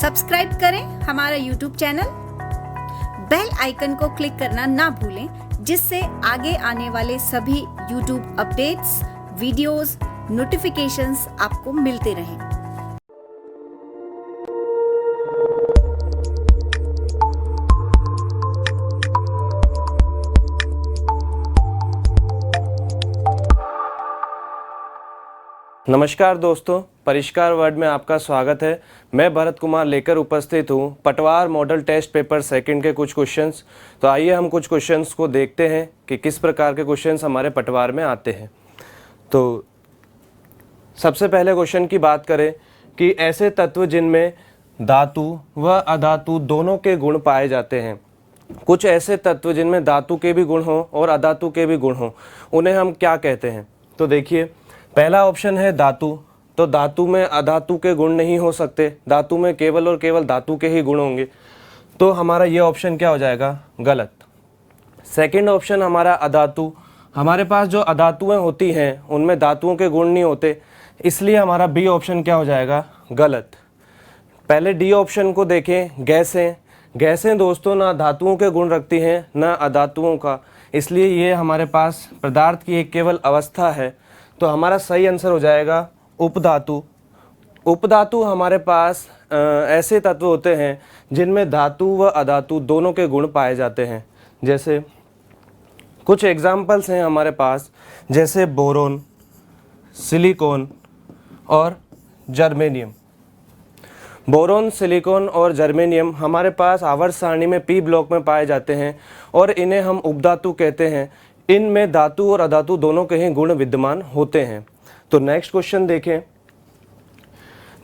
Subscribe करें हमारा YouTube channel, bell icon को क्लिक करना ना भूलें, जिससे आगे आने वाले सभी यूट्यूब अपडेट्स, वीडियोस, नोटिफिकेशंस आपको मिलते रहें। नमस्कार दोस्तों, परिष्कार वर्ड में आपका स्वागत है। मैं भरत कुमार लेकर उपस्थित हूँ पटवार मॉडल टेस्ट पेपर सेकंड के कुछ क्वेश्चंस। तो आइए हम कुछ क्वेश्चंस को देखते हैं कि किस प्रकार के क्वेश्चंस हमारे पटवार में आते हैं। तो सबसे पहले क्वेश्चन की बात करें कि ऐसे तत्व जिनमें धातु व अधातु दोनों के गुण पाए जाते हैं। कुछ ऐसे तत्व जिनमें धातु के भी गुण हों और अधातु के भी गुण हों, उन्हें हम क्या कहते हैं? तो देखिए, पहला ऑप्शन है धातु। तो धातु में अधातु के गुण नहीं हो सकते, धातु में केवल और केवल धातु के ही गुण होंगे। तो हमारा ये ऑप्शन क्या हो जाएगा? गलत। सेकंड ऑप्शन हमारा अधातु। हमारे पास जो अधातुएं होती हैं उनमें धातुओं के गुण नहीं होते, इसलिए हमारा बी ऑप्शन क्या हो जाएगा? गलत। पहले डी ऑप्शन को देखें, गैसें। गैसें दोस्तों ना धातुओं के गुण रखती हैं ना अधातुओं का, इसलिए ये हमारे पास पदार्थ की एक केवल अवस्था है। तो हमारा सही आंसर हो जाएगा उपधातु। उपधातु हमारे पास ऐसे तत्व होते हैं जिनमें धातु व अधातु दोनों के गुण पाए जाते हैं। जैसे कुछ एग्जाम्पल्स हैं हमारे पास, जैसे बोरोन, सिलिकॉन और जर्मेनियम। बोरोन, सिलिकॉन और जर्मेनियम हमारे पास आवर्त सारणी में पी ब्लॉक में पाए जाते हैं और इन्हें हम उपधातु कहते हैं। इनमें धातु और अधातु दोनों के ही गुण विद्यमान होते हैं। तो नेक्स्ट क्वेश्चन देखें।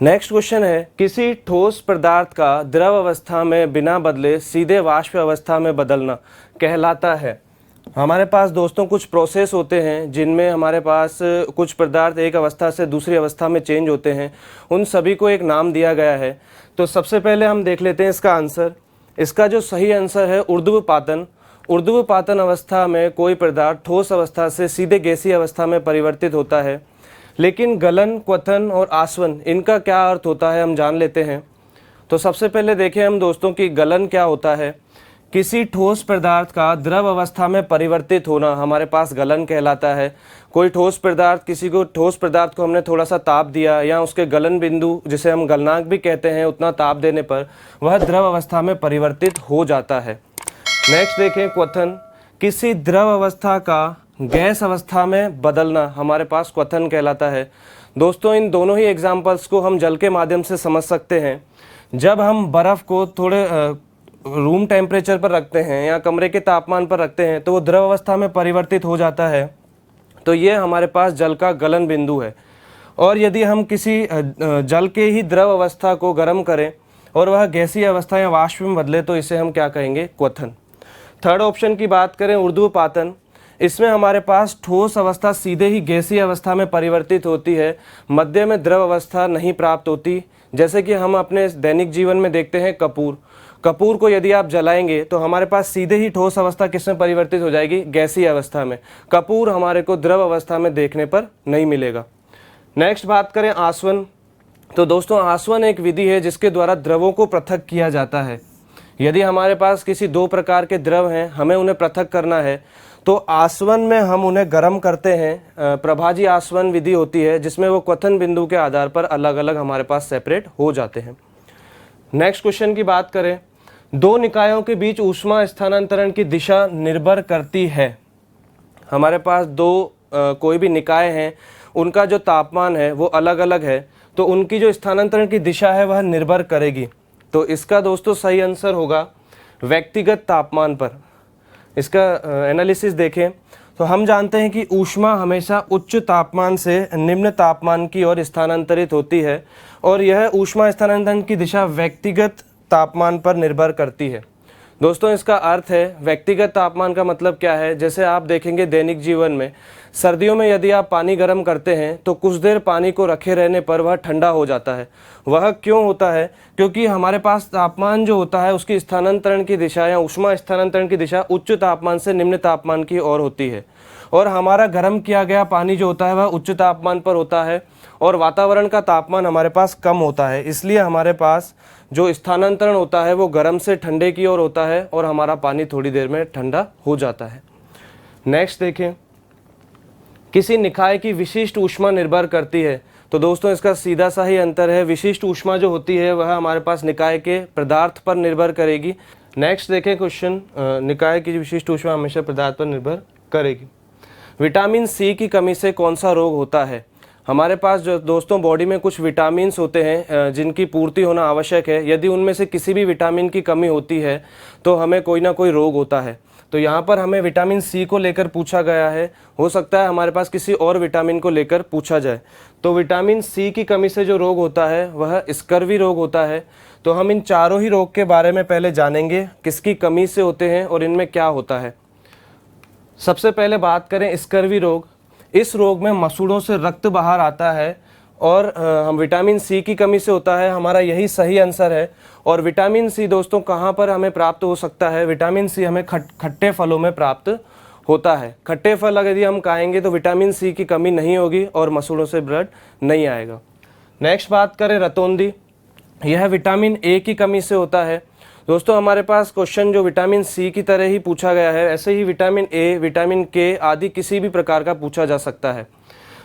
नेक्स्ट क्वेश्चन है, किसी ठोस पदार्थ का द्रव अवस्था में बिना बदले सीधे वाष्प अवस्था में बदलना कहलाता है। हमारे पास दोस्तों कुछ प्रोसेस होते हैं जिनमें हमारे पास कुछ पदार्थ एक अवस्था से दूसरी अवस्था में चेंज होते हैं, उन सभी को एक नाम दिया गया है। तो सबसे पहले हम देख लेते हैं इसका आंसर। इसका जो सही आंसर है ऊर्ध्वपातन। ऊर्ध्वपातन अवस्था में कोई पदार्थ ठोस अवस्था से सीधे गैसीय अवस्था में परिवर्तित होता है। लेकिन गलन, क्वथन और आसवन, इनका क्या अर्थ होता है हम जान लेते हैं। तो सबसे पहले देखें हम दोस्तों कि गलन क्या होता है। किसी ठोस पदार्थ का द्रव अवस्था में परिवर्तित होना हमारे पास गलन कहलाता है। कोई ठोस पदार्थ, किसी को ठोस पदार्थ को हमने थोड़ा सा ताप दिया या उसके गलन बिंदु, जिसे हम गलनांक भी कहते हैं, उतना ताप देने पर वह द्रव अवस्था में परिवर्तित हो जाता है। नेक्स्ट देखें क्वथन। किसी द्रव अवस्था का गैस अवस्था में बदलना हमारे पास क्वथन कहलाता है। दोस्तों इन दोनों ही एग्जाम्पल्स को हम जल के माध्यम से समझ सकते हैं। जब हम बर्फ़ को थोड़े रूम टेम्परेचर पर रखते हैं या कमरे के तापमान पर रखते हैं तो वो द्रव अवस्था में परिवर्तित हो जाता है। तो ये हमारे पास जल का गलन बिंदु है। और यदि हम किसी जल के ही द्रव अवस्था को गर्म करें और वह गैसीय अवस्था या वाष्प में बदले तो इसे हम क्या कहेंगे? क्वथन। थर्ड ऑप्शन की बात करें, ऊर्ध्वपातन। इसमें हमारे पास ठोस अवस्था सीधे ही गैसीय अवस्था में परिवर्तित होती है, मध्य में द्रव अवस्था नहीं प्राप्त होती। जैसे कि हम अपने दैनिक जीवन में देखते हैं कपूर। कपूर को यदि आप जलाएंगे तो हमारे पास सीधे ही ठोस अवस्था किसमें परिवर्तित हो जाएगी? गैसीय अवस्था में। कपूर हमारे को द्रव अवस्था में देखने पर नहीं मिलेगा। नेक्स्ट बात करें आसवन। तो दोस्तों आसवन एक विधि है जिसके द्वारा द्रवों को पृथक किया जाता है। यदि हमारे पास किसी दो प्रकार के द्रव हैं, हमें उन्हें पृथक करना है तो आसवन में हम उन्हें गर्म करते हैं। प्रभाजी आसवन विधि होती है जिसमें वो क्वथन बिंदु के आधार पर अलग अलग हमारे पास सेपरेट हो जाते हैं। नेक्स्ट क्वेश्चन की बात करें, दो निकायों के बीच ऊष्मा स्थानांतरण की दिशा निर्भर करती है। हमारे पास दो कोई भी निकाय हैं, उनका जो तापमान है वो अलग अलग है, तो उनकी जो स्थानांतरण की दिशा है वह निर्भर करेगी। तो इसका दोस्तों सही आंसर होगा व्यक्तिगत तापमान पर। इसका एनालिसिस देखें तो हम जानते हैं कि ऊष्मा हमेशा उच्च तापमान से निम्न तापमान की ओर स्थानांतरित होती है और यह ऊष्मा स्थानांतरण की दिशा व्यक्तिगत तापमान पर निर्भर करती है। दोस्तों इसका अर्थ है, व्यक्तिगत तापमान का मतलब क्या है? जैसे आप देखेंगे दैनिक जीवन में सर्दियों में यदि आप पानी गर्म करते हैं तो कुछ देर पानी को रखे रहने पर वह ठंडा हो जाता है। वह क्यों होता है? क्योंकि हमारे पास तापमान जो होता है उसकी स्थानांतरण की दिशा या ऊष्मा स्थानांतरण की दिशा उच्च तापमान से निम्न तापमान की ओर होती है और हमारा गर्म किया गया पानी जो होता है वह उच्च तापमान पर होता है और वातावरण का तापमान हमारे पास कम होता है, इसलिए हमारे पास जो स्थानांतरण होता है वो गर्म से ठंडे की ओर होता है और हमारा पानी थोड़ी देर में ठंडा हो जाता है। नेक्स्ट देखें, किसी निकाय की विशिष्ट ऊष्मा निर्भर करती है। तो दोस्तों इसका सीधा सा ही अंतर है, विशिष्ट ऊष्मा जो होती है वह हमारे पास निकाय के पदार्थ पर निर्भर करेगी। नेक्स्ट देखें क्वेश्चन, निकाय की विशिष्ट ऊष्मा हमेशा पदार्थ पर निर्भर करेगी। विटामिन सी की कमी से कौन सा रोग होता है? हमारे पास जो दोस्तों बॉडी में कुछ विटामिन्स होते हैं जिनकी पूर्ति होना आवश्यक है, यदि उनमें से किसी भी विटामिन की कमी होती है तो हमें कोई ना कोई रोग होता है। तो यहाँ पर हमें विटामिन सी को लेकर पूछा गया है, हो सकता है हमारे पास किसी और विटामिन को लेकर पूछा जाए। तो विटामिन सी की कमी से जो रोग होता है वह स्कर्वी रोग होता है। तो हम इन चारों ही रोग के बारे में पहले जानेंगे, किसकी कमी से होते हैं और इनमें क्या होता है। सबसे पहले बात करें स्कर्वी रोग। इस रोग में मसूड़ों से रक्त बाहर आता है और हम विटामिन सी की कमी से होता है, हमारा यही सही आंसर है। और विटामिन सी दोस्तों कहाँ पर हमें प्राप्त हो सकता है? विटामिन सी हमें खट्टे फलों में प्राप्त होता है। खट्टे फल अगर यदि हम खाएंगे तो विटामिन सी की कमी नहीं होगी और मसूड़ों से ब्लड नहीं आएगा। नेक्स्ट बात करें रतौंधी, यह विटामिन ए की कमी से होता है। दोस्तों हमारे पास क्वेश्चन जो विटामिन सी की तरह ही पूछा गया है, ऐसे ही विटामिन ए, विटामिन के आदि किसी भी प्रकार का पूछा जा सकता है।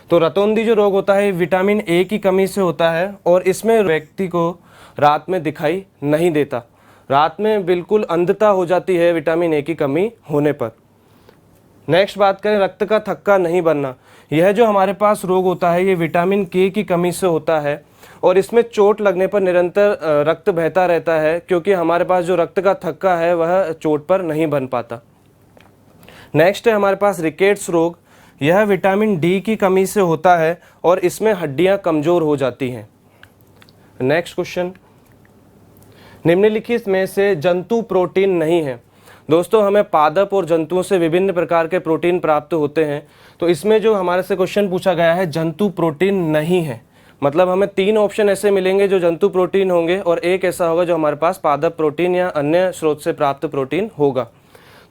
तो रतौंधी जो रोग होता है विटामिन ए की कमी से होता है और इसमें व्यक्ति को रात में दिखाई नहीं देता, रात में बिल्कुल अंधता हो जाती है विटामिन ए की कमी होने पर। नेक्स्ट बात करें रक्त का थक्का नहीं बनना। यह जो हमारे पास रोग होता है ये विटामिन के की कमी से होता है और इसमें चोट लगने पर निरंतर रक्त बहता रहता है, क्योंकि हमारे पास जो रक्त का थक्का है वह चोट पर नहीं बन पाता। नेक्स्ट है हमारे पास रिकेट्स रोग। यह विटामिन डी की कमी से होता है और इसमें हड्डियां कमजोर हो जाती हैं। नेक्स्ट क्वेश्चन, निम्नलिखित में से जंतु प्रोटीन नहीं है। दोस्तों हमें पादप और जंतुओं से विभिन्न प्रकार के प्रोटीन प्राप्त होते हैं, तो इसमें जो हमारे से क्वेश्चन पूछा गया है जंतु प्रोटीन नहीं है, मतलब हमें 3 ऑप्शन ऐसे मिलेंगे जो जंतु प्रोटीन होंगे और एक ऐसा होगा जो हमारे पास पादप प्रोटीन या अन्य स्रोत से प्राप्त प्रोटीन होगा।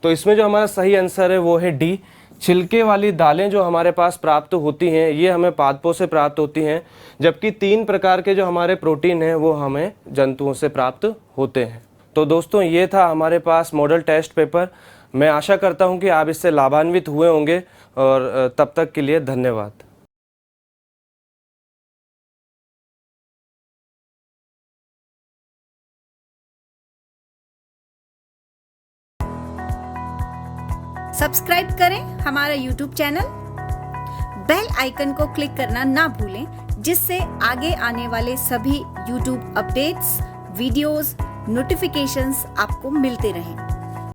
तो इसमें जो हमारा सही आंसर है वो है डी। छिलके वाली दालें जो हमारे पास प्राप्त होती हैं ये हमें पादपों से प्राप्त होती हैं, जबकि 3 प्रकार के जो हमारे प्रोटीन हैं वो हमें जंतुओं से प्राप्त होते हैं। तो दोस्तों ये था हमारे पास मॉडल टेस्ट पेपर। मैं आशा करता हूँ कि आप इससे लाभान्वित हुए होंगे और तब तक के लिए धन्यवाद। सब्सक्राइब करें हमारा YouTube चैनल, बेल आइकन को क्लिक करना ना भूलें, जिससे आगे आने वाले सभी YouTube अपडेट्स, वीडियोस, नोटिफिकेशंस आपको मिलते रहें।